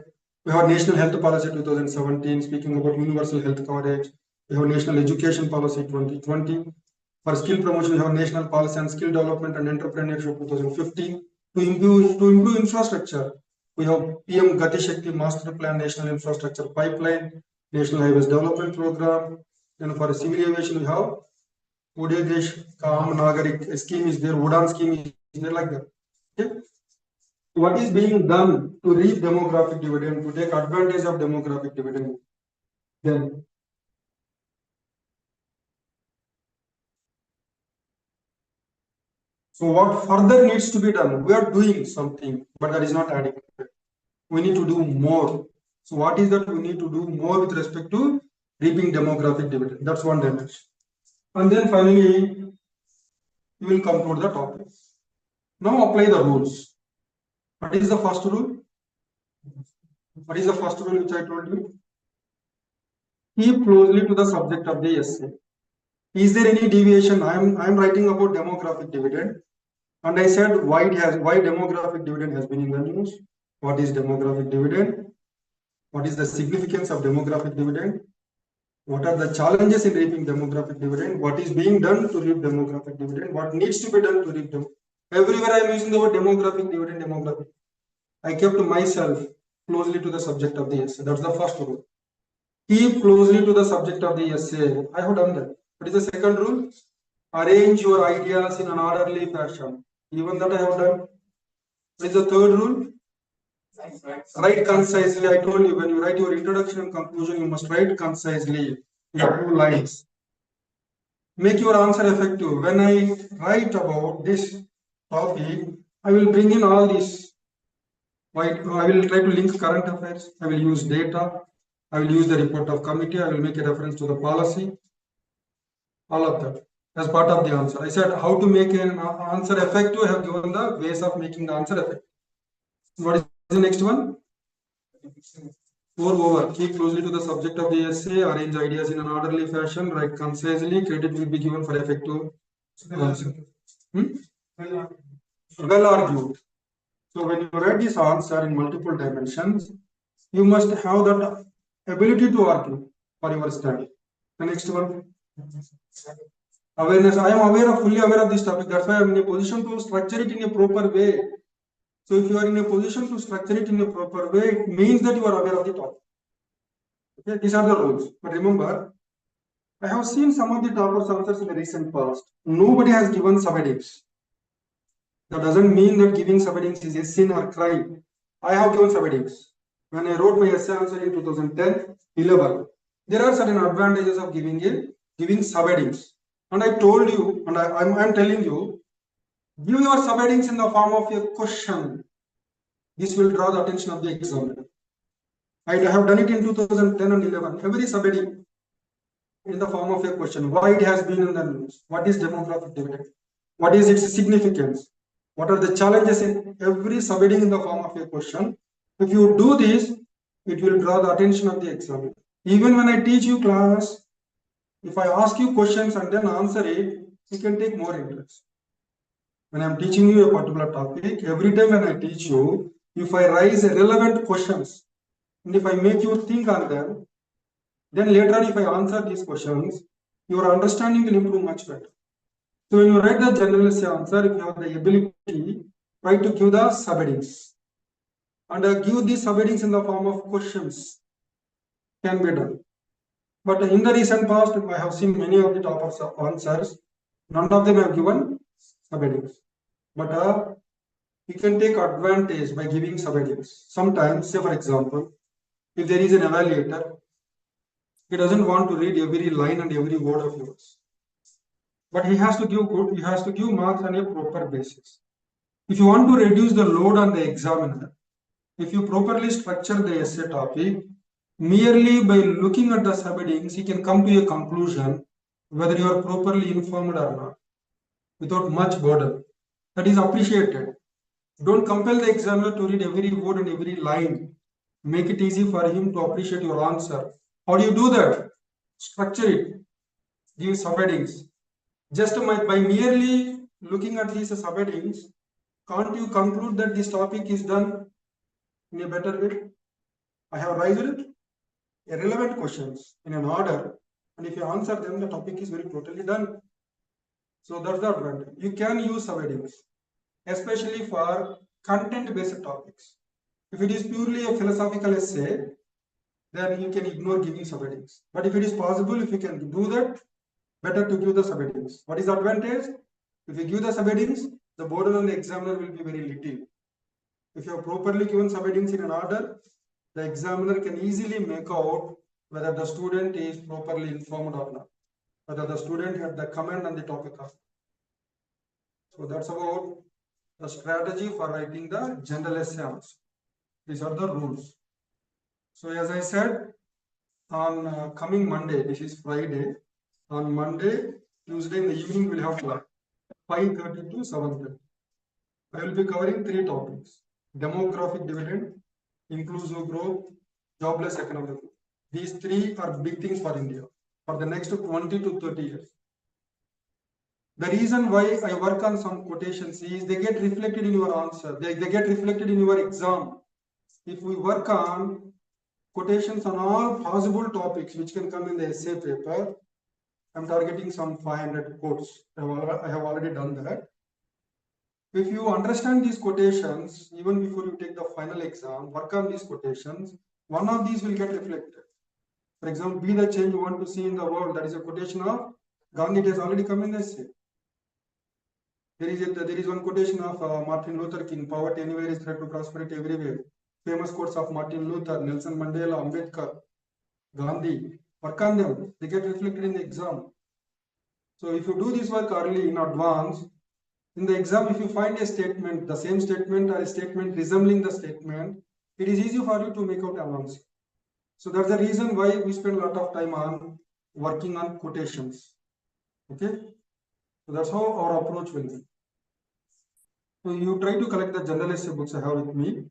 we have National Health Policy 2017, speaking about universal health coverage. We have National Education Policy 2020. For skill promotion, we have National Policy on Skill Development and Entrepreneurship 2015. To improve infrastructure, we have PM Gati Shakti Master Plan, National Infrastructure Pipeline, National Highways Development Program. Then for civil aviation, we have Uday Desh Kaam Nagarik scheme is there, Udan scheme is there, like that. Okay? What is being done to reap demographic dividend, to take advantage of demographic dividend? Then so what further needs to be done? We are doing something, but that is not adequate. We need to do more. So what is that we need to do more with respect to reaping demographic dividend? That's one dimension. And then finally, we will conclude the topic. Now apply the rules. What is the first rule? What is the first rule which I told you? Keep closely to the subject of the essay. Is there any deviation? I am writing about demographic dividend, and I said why demographic dividend has been in the news. What is demographic dividend? What is the significance of demographic dividend? What are the challenges in reaping demographic dividend? What is being done to reap demographic dividend? What needs to be done to reap them? Everywhere I am using the word demographic dividend, demographic. I kept myself closely to the subject of the essay. That's the first rule. Keep closely to the subject of the essay. I have done that. What is the second rule? Arrange your ideas in an orderly fashion. Even that I have done. What is the third rule? Write concisely. I told you, when you write your introduction and conclusion, you must write concisely in 2 lines. Make your answer effective. When I write about this topic, I will bring in all this. I will try to link current affairs. I will use data. I will use the report of committee. I will make a reference to the policy. All of that as part of the answer. I said how to make an answer effective. I have given the ways of making the answer effective. What is the next one? Moreover, keep closely to the subject of the essay, arrange ideas in an orderly fashion, write concisely, credit will be given for effective answer. Well argued. So when you write this answer in multiple dimensions, you must have that ability to argue for your study. The next one. Awareness. I am fully aware of this topic. That's why I am in a position to structure it in a proper way. So if you are in a position to structure it in a proper way, it means that you are aware of the topic. Okay, these are the rules. But remember, I have seen some of the toppers' answers in the recent past. Nobody has given subheadings. That doesn't mean that giving subheadings is a sin or crime. I have given subheadings. When I wrote my essay answer in 2010-11, there are certain advantages of giving subheadings. And I told you, and I'm telling you, give your subheadings in the form of a question. This will draw the attention of the examiner. I have done it in 2010 and 11. Every subheading in the form of a question. Why it has been in the news? What is demographic dividend? What is its significance? What are the challenges in every subheading in the form of a question? If you do this, it will draw the attention of the examiner. Even when I teach you class, if I ask you questions and then answer it, you can take more interest. When I'm teaching you a particular topic, every time when I teach you, if I raise relevant questions, and if I make you think on them, then later on if I answer these questions, your understanding will improve much better. So when you write the general essay answer, if you have the ability, try to give the subheadings. And give these subheadings in the form of questions. Can be done. But in the recent past, I have seen many of the toppers of answers. None of them have given subheadings. But you can take advantage by giving subheadings. Sometimes, say for example, if there is an evaluator, he doesn't want to read every line and every word of yours. But he has to give marks on a proper basis. If you want to reduce the load on the examiner, if you properly structure the essay topic, merely by looking at the subheadings, he can come to a conclusion whether you are properly informed or not, without much burden. That is appreciated. Don't compel the examiner to read every word and every line. Make it easy for him to appreciate your answer. How do you do that? Structure it. Give subheadings. Just by merely looking at these subheadings, can't you conclude that this topic is done in a better way? I have raised it. Irrelevant questions in an order, and if you answer them, the topic is very totally done. So that's the advantage. You can use subheadings, especially for content-based topics. If it is purely a philosophical essay, then you can ignore giving subheadings. But if it is possible, if you can do that, better to give the subheadings. What is the advantage? If you give the subheadings, the burden on the examiner will be very little. If you have properly given subheadings in an order, the examiner can easily make out whether the student is properly informed or not, whether the student had the comment on the topic or not. So that's about the strategy for writing the general essay answer. These are the rules. So as I said, on coming Monday, this is Friday, on Monday, Tuesday in the evening we'll have class, 5:30 to 7:30. I will be covering 3 topics: demographic dividend, inclusive growth, jobless economic growth. These 3 are big things for India for the next 20 to 30 years. The reason why I work on some quotations is they get reflected in your answer. They get reflected in your exam. If we work on quotations on all possible topics which can come in the essay paper, I'm targeting some 500 quotes. I have already done that. If you understand these quotations, even before you take the final exam, work on these quotations, one of these will get reflected. For example, be the change you want to see in the world. That is a quotation of Gandhi. It has already come in the essay. There is one quotation of Martin Luther King, poverty anywhere is threat to prosperity everywhere. Famous quotes of Martin Luther, Nelson Mandela, Ambedkar, Gandhi. Work on them. They get reflected in the exam. So if you do this work early in advance, in the exam, if you find a statement, the same statement or a statement resembling the statement, it is easy for you to make out answer. So that's the reason why we spend a lot of time on working on quotations. Okay, so that's how our approach will be. So you try to collect the general essay books I have with me.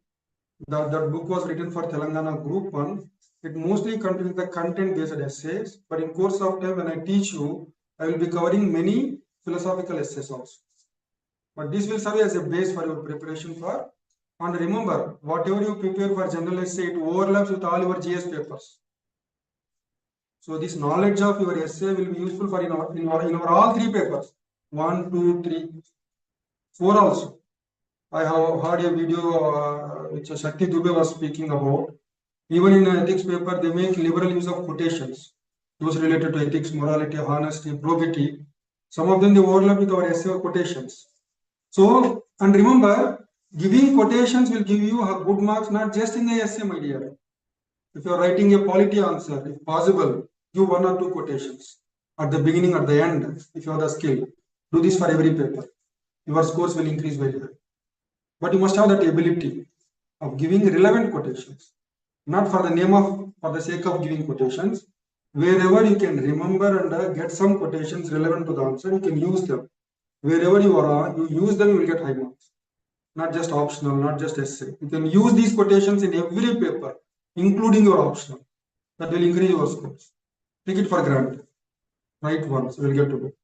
That book was written for Telangana Group 1. It mostly contains the content-based essays, but in course of time when I teach you, I will be covering many philosophical essays also. But this will serve as a base for your preparation for. And remember, whatever you prepare for general essay, it overlaps with all your GS papers. So this knowledge of your essay will be useful for in our all three papers. 1, 2, 3, 4 also. I have heard a video which Shakti Dubey was speaking about. Even in ethics paper, they make liberal use of quotations. Those related to ethics, morality, honesty, probity. Some of them they overlap with our essay quotations. So, and remember, giving quotations will give you a good marks not just in the essay, my dear. If you are writing a polity answer, if possible, give 1 or 2 quotations at the beginning, at the end, if you have the skill. Do this for every paper. Your scores will increase very high. But you must have that ability of giving relevant quotations, not for the name of, for the sake of giving quotations. Wherever you can remember and get some quotations relevant to the answer, you can use them. Wherever you are, you use them, you will get high marks. Not just optional, not just essay. You can use these quotations in every paper, including your optional. That will increase your scores. Take it for granted. Write once, we'll get to it.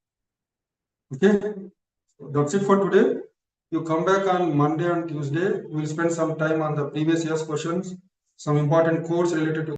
Okay, so that's it for today. You come back on Monday and Tuesday. We'll spend some time on the previous year's questions, some important codes related to